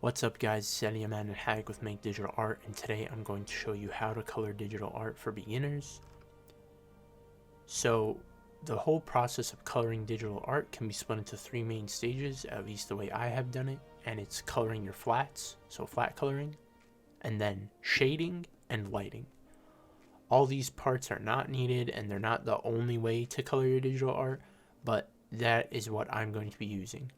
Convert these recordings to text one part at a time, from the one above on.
What's up guys, it's Eddie, man and Hag with Make Digital Art, and today I'm going to show you how to color digital art for beginners. So the whole process of coloring digital art can be split into three main stages, at least the way I have done it, and it's coloring your flats, so flat coloring, and then shading and lighting. All these parts are not needed and they're not the only way to color your digital art, but that is what I'm going to be using.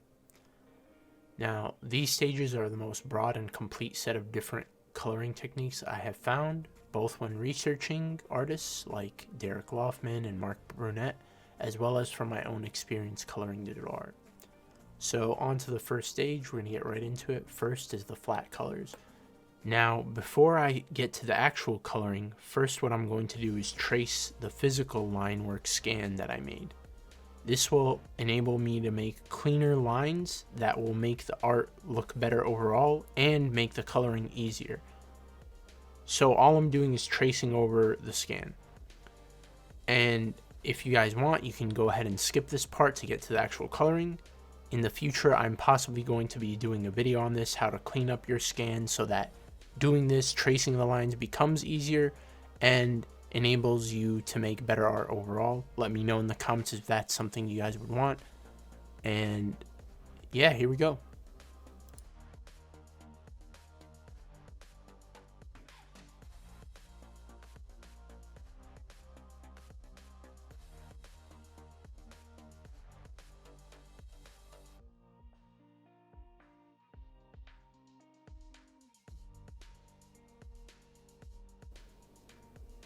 Now, these stages are the most broad and complete set of different coloring techniques I have found, both when researching artists like Derek Laufman and Marc Brunet, as well as from my own experience coloring digital art. So on to the first stage, we're going to get right into it. First is the flat colors. Now, before I get to the actual coloring, first what I'm going to do is trace the physical line work scan that I made. This will enable me to make cleaner lines that will make the art look better overall and make the coloring easier. So all I'm doing is tracing over the scan. And if you guys want, you can go ahead and skip this part to get to the actual coloring. In the future, I'm possibly going to be doing a video on this, how to clean up your scan so that doing this, tracing the lines becomes easier and enables you to make better art overall. Let me know in the comments if that's something you guys would want. And yeah, here we go.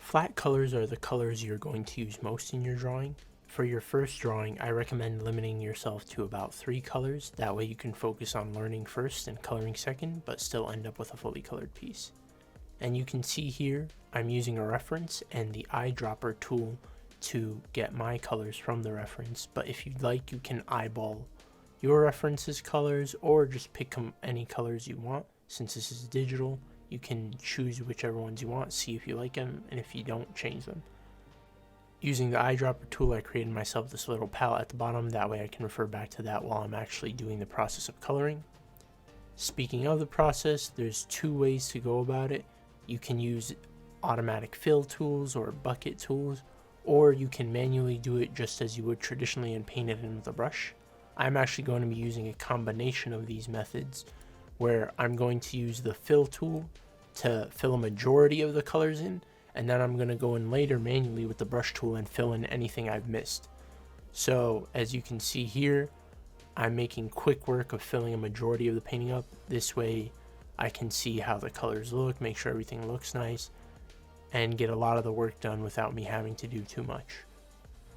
Flat colors are the colors you're going to use most in your drawing. For your first drawing, I recommend limiting yourself to about 3 colors. That way you can focus on learning first and coloring second, but still end up with a fully colored piece. And you can see here, I'm using a reference and the eyedropper tool to get my colors from the reference. But if you'd like, you can eyeball your reference's colors or just pick any colors you want. Since this is digital, you can choose whichever ones you want, see if you like them, and if you don't, change them. Using the eyedropper tool, I created myself this little palette at the bottom. That way I can refer back to that while I'm actually doing the process of coloring. Speaking of the process, there's 2 ways to go about it. You can use automatic fill tools or bucket tools, or you can manually do it just as you would traditionally and paint it in with a brush. I'm actually going to be using a combination of these methods, where I'm going to use the fill tool to fill a majority of the colors in, and then I'm going to go in later manually with the brush tool and fill in anything I've missed. So as you can see here, I'm making quick work of filling a majority of the painting up. This way I can see how the colors look, make sure everything looks nice, and get a lot of the work done without me having to do too much.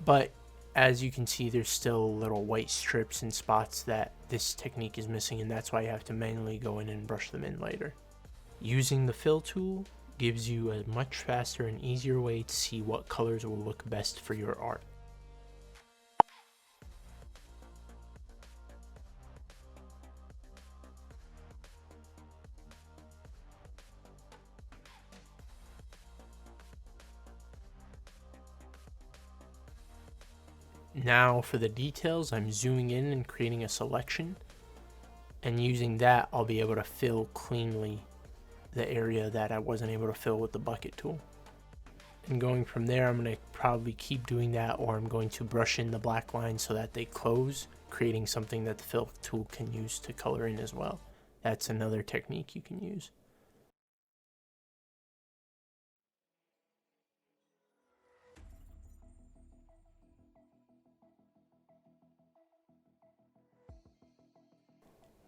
But as you can see, there's still little white strips and spots that this technique is missing, and that's why you have to manually go in and brush them in later. Using the fill tool gives you a much faster and easier way to see what colors will look best for your art. Now for the details, I'm zooming in and creating a selection, and using that I'll be able to fill cleanly the area that I wasn't able to fill with the bucket tool. And going from there, I'm going to probably keep doing that, or I'm going to brush in the black lines so that they close, creating something that the fill tool can use to color in as well. That's another technique you can use.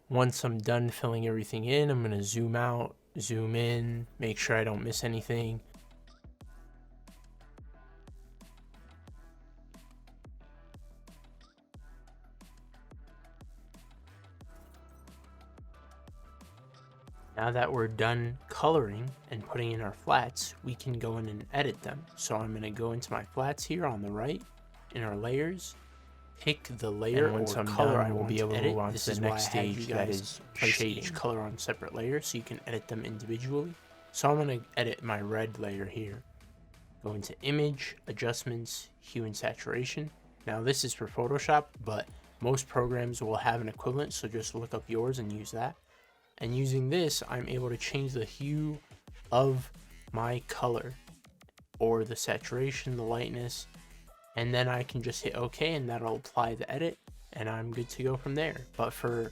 Once I'm done filling everything in, I'm going to zoom out, zoom in, make sure I don't miss anything. Now that we're done coloring and putting in our flats, we can go in and edit them. So I'm going to go into my flats here on the right in our layers, pick the layer or color I will be able to move on to the next stage, that is shading. Each color on separate layers so you can edit them individually. So I'm going to edit my red layer here. Go into image, adjustments, hue and saturation. Now this is for Photoshop, but most programs will have an equivalent, so just look up yours and use that. And using this, I'm able to change the hue of my color, or the saturation, the lightness, and then I can just hit OK, and that'll apply the edit, and I'm good to go from there. But for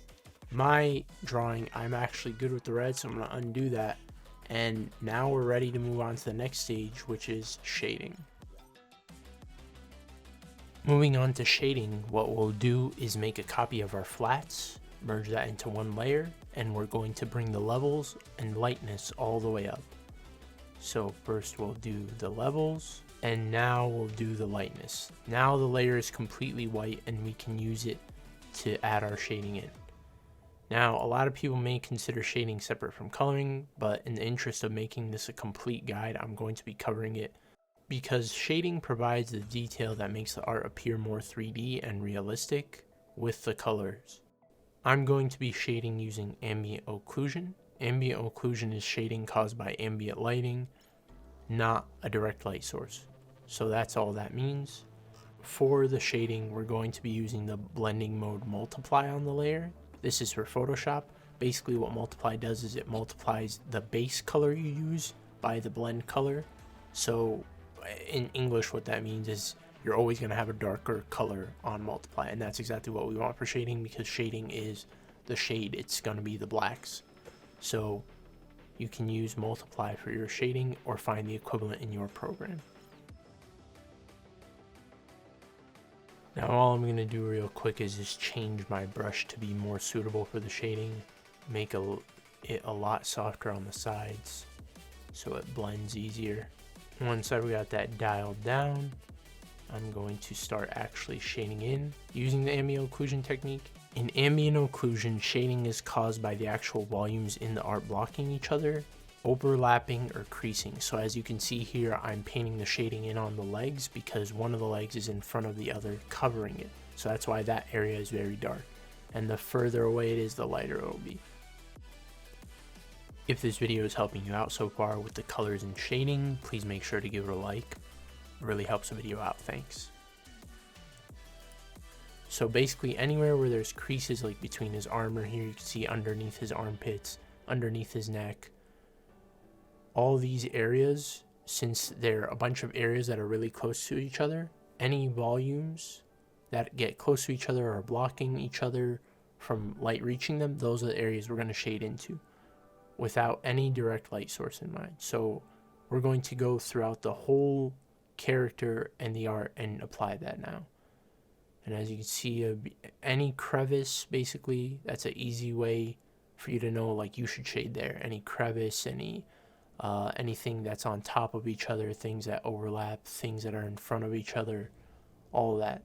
my drawing, I'm actually good with the red, so I'm going to undo that. And now we're ready to move on to the next stage, which is shading. Moving on to shading, what we'll do is make a copy of our flats, merge that into one layer, and we're going to bring the levels and lightness all the way up. So first we'll do the levels, and now we'll do the lightness. Now the layer is completely white and we can use it to add our shading in. Now, a lot of people may consider shading separate from coloring, but in the interest of making this a complete guide, I'm going to be covering it because shading provides the detail that makes the art appear more 3D and realistic with the colors. I'm going to be shading using ambient occlusion. Ambient occlusion is shading caused by ambient lighting, not a direct light source. So that's all that means. For the shading, we're going to be using the blending mode multiply on the layer. This is for Photoshop. Basically what multiply does is it multiplies the base color you use by the blend color. So in English, what that means is you're always going to have a darker color on multiply, and that's exactly what we want for shading, because shading is the shade, it's going to be the blacks. So you can use multiply for your shading or find the equivalent in your program. Now all I'm going to do real quick is just change my brush to be more suitable for the shading, make it a lot softer on the sides so it blends easier. Once I've got that dialed down, I'm going to start actually shading in using the ambient occlusion technique. In ambient occlusion, shading is caused by the actual volumes in the art blocking each other, overlapping, or creasing. So as you can see here, I'm painting the shading in on the legs because one of the legs is in front of the other covering it. So that's why that area is very dark. And the further away it is, the lighter it will be. If this video is helping you out so far with the colors and shading, please make sure to give it a like. It really helps the video out, thanks. So basically anywhere where there's creases, like between his armor here, you can see underneath his armpits, underneath his neck, all these areas, since they're a bunch of areas that are really close to each other, any volumes that get close to each other or blocking each other from light reaching them, those are the areas we're going to shade into without any direct light source in mind. So we're going to go throughout the whole character and the art and apply that now. And as you can see, any crevice, basically, that's an easy way for you to know, like, you should shade there. Any crevice, anything that's on top of each other, things that overlap, things that are in front of each other, all that.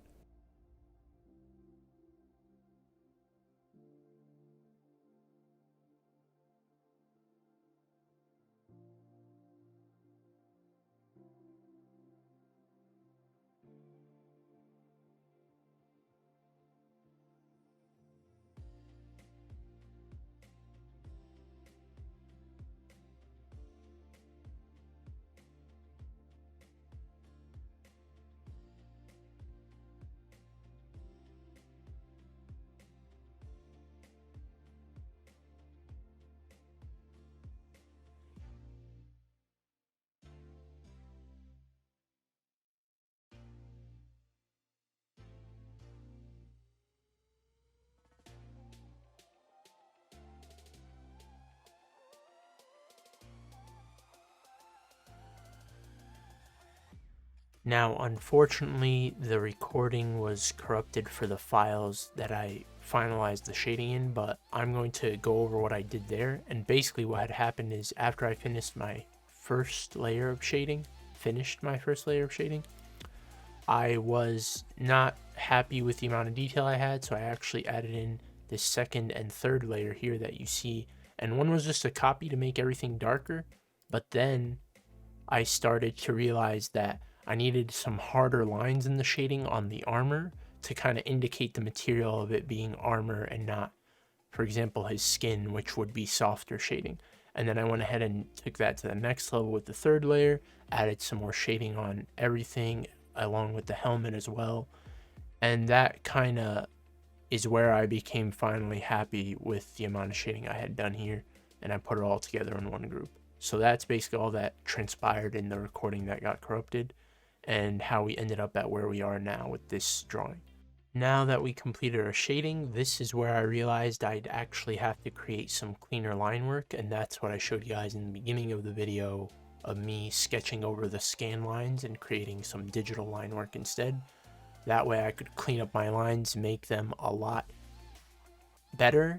Now, unfortunately, the recording was corrupted for the files that I finalized the shading in, but I'm going to go over what I did there. And basically what had happened is after I finished my first layer of shading, I was not happy with the amount of detail I had, so I actually added in this second and third layer here that you see. And one was just a copy to make everything darker, but then I started to realize that I needed some harder lines in the shading on the armor to kind of indicate the material of it being armor and not, for example, his skin, which would be softer shading. And then I went ahead and took that to the next level with the third layer, added some more shading on everything along with the helmet as well. And that kind of is where I became finally happy with the amount of shading I had done here, and I put it all together in one group. So that's basically all that transpired in the recording that got corrupted, and how we ended up at where we are now with this drawing. Now that we completed our shading, this is where I realized I'd actually have to create some cleaner line work, and that's what I showed you guys in the beginning of the video of me sketching over the scan lines and creating some digital line work instead. That way I could clean up my lines, make them a lot better,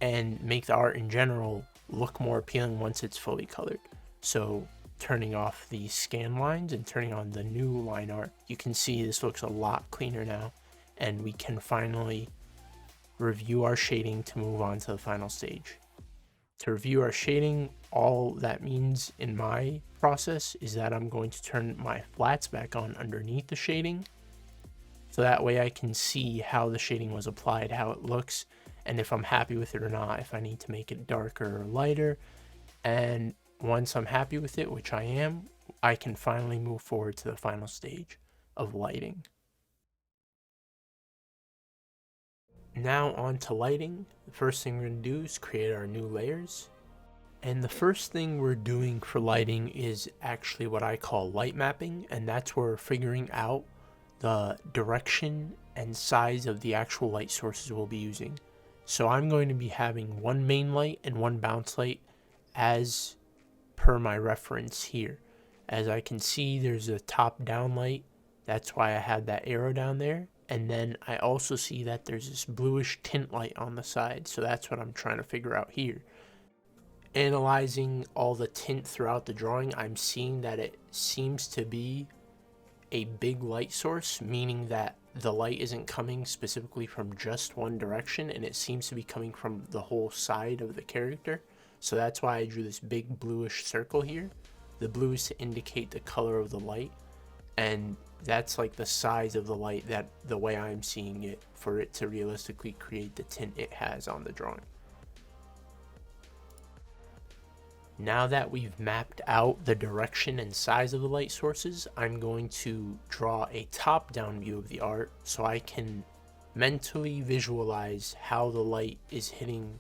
and make the art in general look more appealing once it's fully colored. So turning off the scan lines and turning on the new line art, you can see this looks a lot cleaner now, and we can finally review our shading to move on to the final stage. To review our shading, all that means in my process is that I'm going to turn my flats back on underneath the shading, so that way I can see how the shading was applied, how it looks, and if I'm happy with it or not, if I need to make it darker or lighter. And once I'm happy with it, which I am, I can finally move forward to the final stage of lighting. Now on to lighting. The first thing we're going to do is create our new layers. And the first thing we're doing for lighting is actually what I call light mapping, and that's where we're figuring out the direction and size of the actual light sources we'll be using. So I'm going to be having one main light and one bounce light as per my reference here. As I can see, there's a top down light. That's why I had that arrow down there. And then I also see that there's this bluish tint light on the side. So that's what I'm trying to figure out here. Analyzing all the tint throughout the drawing, I'm seeing that it seems to be a big light source, meaning that the light isn't coming specifically from just one direction, and it seems to be coming from the whole side of the character. So that's why I drew this big bluish circle here. The blue is to indicate the color of the light, and that's like the size of the light, that the way I'm seeing it, for it to realistically create the tint it has on the drawing. Now that we've mapped out the direction and size of the light sources, I'm going to draw a top-down view of the art so I can mentally visualize how the light is hitting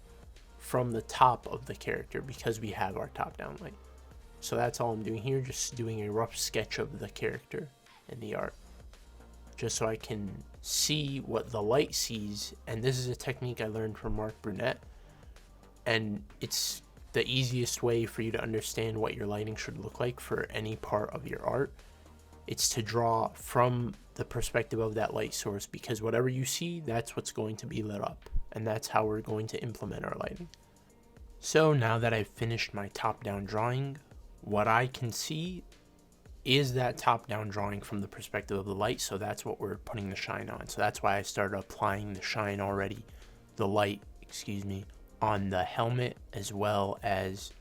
from the top of the character, because we have our top-down light. So that's all I'm doing here, just doing a rough sketch of the character and the art, just so I can see what the light sees. And this is a technique I learned from Marc Brunet, and it's the easiest way for you to understand what your lighting should look like for any part of your art. It's to draw from the perspective of that light source, because whatever you see, that's what's going to be lit up, and that's how we're going to implement our lighting. So now that I've finished my top-down drawing, what I can see is that top-down drawing from the perspective of the light, so that's what we're putting the shine on. So that's why I started applying the shine already, the light, on the helmet as well as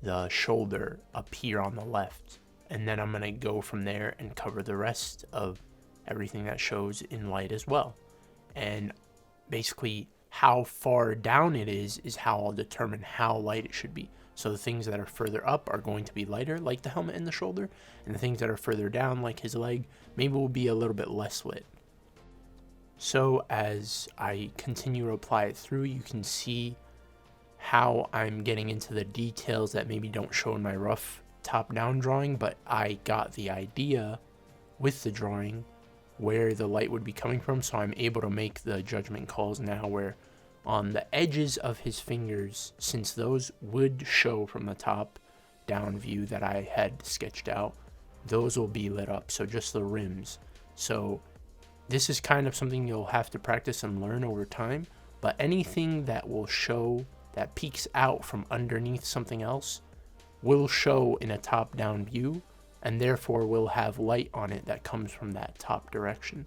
the shoulder up here on the left. And then I'm going to go from there and cover the rest of everything that shows in light as well. And basically how far down it is how I'll determine how light it should be. So the things that are further up are going to be lighter, like the helmet and the shoulder, and the things that are further down, like his leg, maybe will be a little bit less lit. So as I continue to apply it through, you can see how I'm getting into the details that maybe don't show in my rough top-down drawing, but I got the idea with the drawing where the light would be coming from, so I'm able to make the judgment calls now, where on the edges of his fingers, since those would show from the top-down view that I had sketched out, those will be lit up, so just the rims. So this is kind of something you'll have to practice and learn over time, but anything that will show, that peeks out from underneath something else, will show in a top-down view, and therefore will have light on it that comes from that top direction.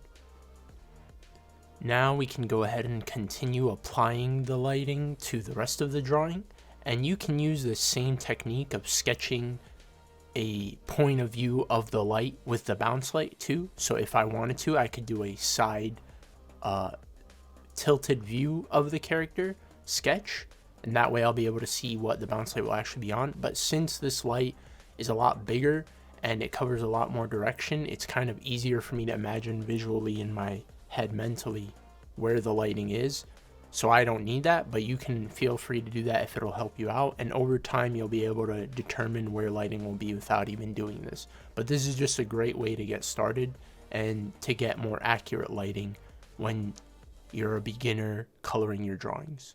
Now we can go ahead and continue applying the lighting to the rest of the drawing, and you can use the same technique of sketching a point of view of the light with the bounce light too. So if I wanted to, I could do a side tilted view of the character sketch, and that way I'll be able to see what the bounce light will actually be on. But since this light is a lot bigger and it covers a lot more direction, it's kind of easier for me to imagine visually in my head mentally where the lighting is. So I don't need that, but you can feel free to do that if it'll help you out. And over time, you'll be able to determine where lighting will be without even doing this. But this is just a great way to get started and to get more accurate lighting when you're a beginner coloring your drawings.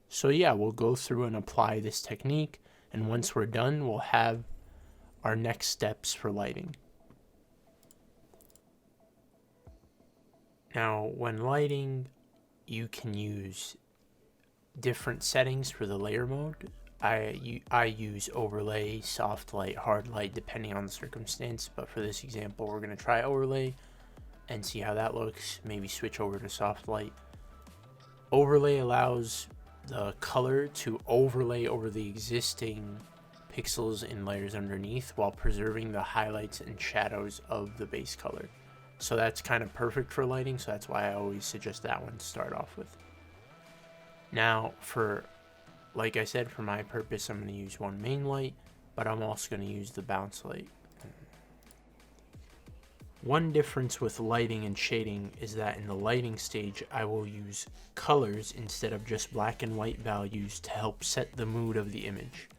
So yeah, we'll go through and apply this technique. And once we're done, we'll have our next steps for lighting. Now, when lighting, you can use different settings for the layer mode. I use overlay, soft light, hard light, depending on the circumstance. But for this example, we're going to try overlay and see how that looks. Maybe switch over to soft light. Overlay allows the color to overlay over the existing pixels and layers underneath while preserving the highlights and shadows of the base color. So that's kind of perfect for lighting, so that's why I always suggest that one to start off with. Now, like I said, for my purpose, I'm going to use one main light, but I'm also going to use the bounce light. One difference with lighting and shading is that in the lighting stage, I will use colors instead of just black and white values to help set the mood of the image.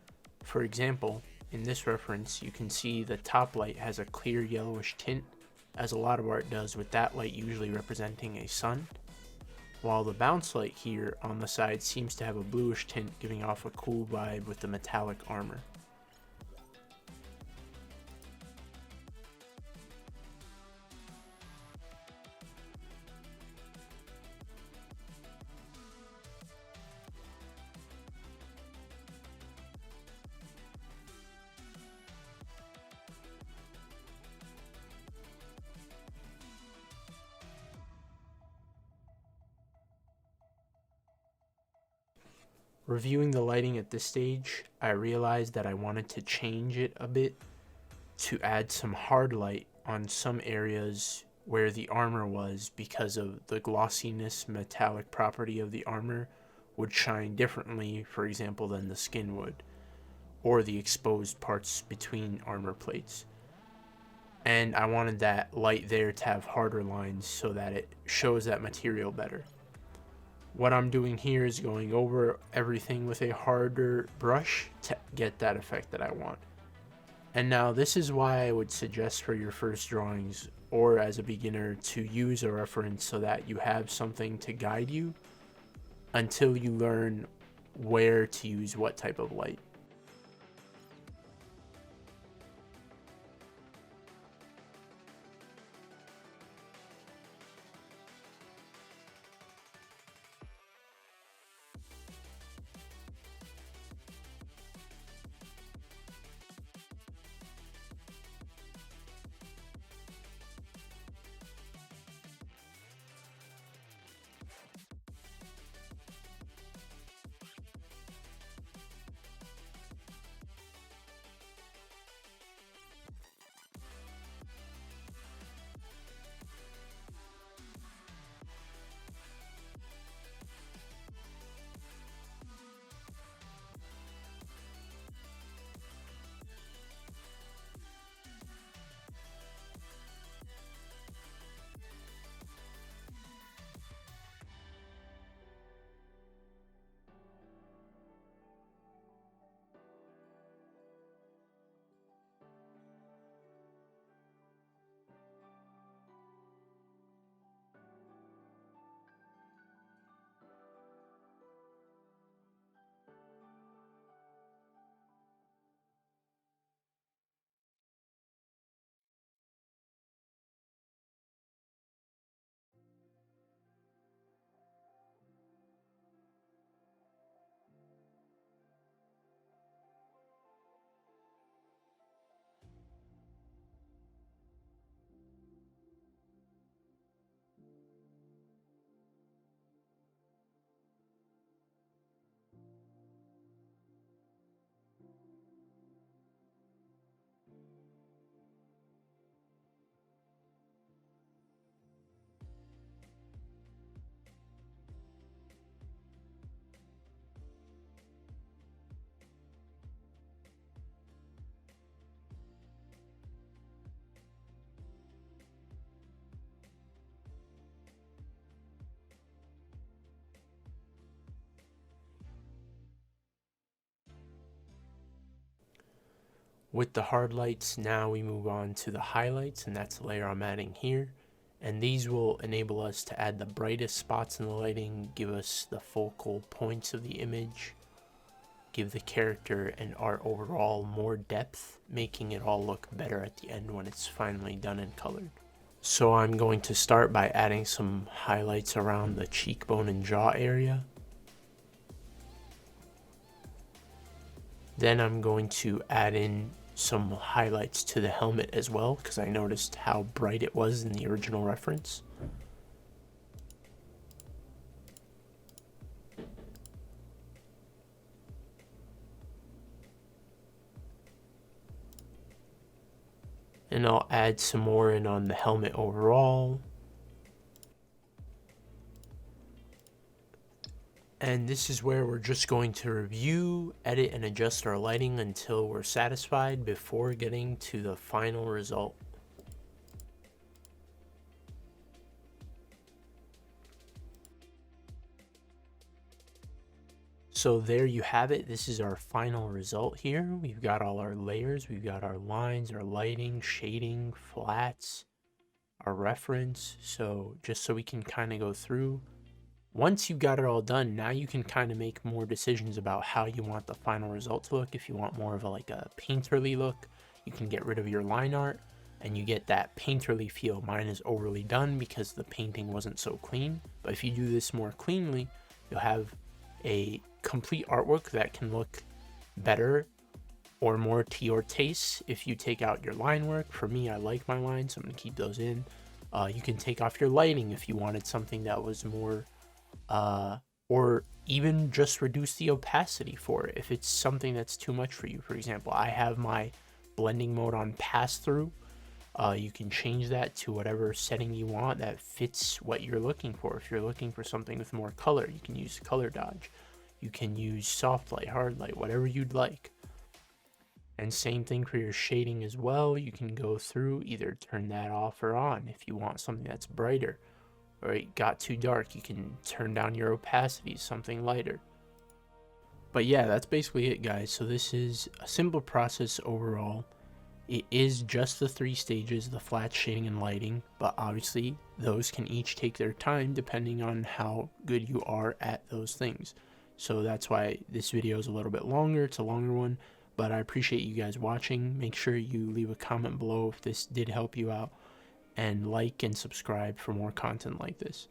For example, in this reference, you can see the top light has a clear yellowish tint, as a lot of art does, with that light usually representing a sun, while the bounce light here on the side seems to have a bluish tint, giving off a cool vibe with the metallic armor. Reviewing the lighting at this stage, I realized that I wanted to change it a bit to add some hard light on some areas where the armor was, because of the glossiness metallic property of the armor would shine differently, for example, than the skin would, or the exposed parts between armor plates. And I wanted that light there to have harder lines so that it shows that material better. What I'm doing here is going over everything with a harder brush to get that effect that I want. And now this is why I would suggest for your first drawings or as a beginner to use a reference so that you have something to guide you until you learn where to use what type of light. With the hard lights, now we move on to the highlights, and that's the layer I'm adding here. And these will enable us to add the brightest spots in the lighting, give us the focal points of the image, give the character and art overall more depth, making it all look better at the end when it's finally done and colored. So I'm going to start by adding some highlights around the cheekbone and jaw area. Then I'm going to add in some highlights to the helmet as well, because I noticed how bright it was in the original reference. And I'll add some more in on the helmet overall. And this is where we're just going to review, edit, and adjust our lighting until we're satisfied before getting to the final result. So there you have it. This is our final result here. We've got all our layers, we've got our lines, our lighting, shading, flats, our reference. So just so we can kind of go through. Once you've got it all done, now you can kind of make more decisions about how you want the final result to look. If you want more of a painterly look, you can get rid of your line art and you get that painterly feel. Mine is overly done because the painting wasn't so clean. But if you do this more cleanly, you'll have a complete artwork that can look better or more to your taste. If you take out your line work, for me, I like my lines, so I'm gonna keep those in. You can take off your lighting if you wanted something that was more or even just reduce the opacity for it if it's something that's too much for you. For example, I have my blending mode on pass through. You can change that to whatever setting you want that fits what you're looking for. If you're looking for something with more color, you can use color dodge. You can use soft light, hard light, whatever you'd like. And same thing for your shading as well. You can go through, either turn that off or on if you want something that's brighter. Or it got too dark, you can turn down your opacity, something lighter. But yeah, that's basically it, guys. So this is a simple process overall. It is just the 3 stages, the flat, shading, and lighting, but obviously those can each take their time depending on how good you are at those things. So that's why this video is a little bit longer. It's a longer one, but I appreciate you guys watching. Make sure you leave a comment below if this did help you out, and like and subscribe for more content like this.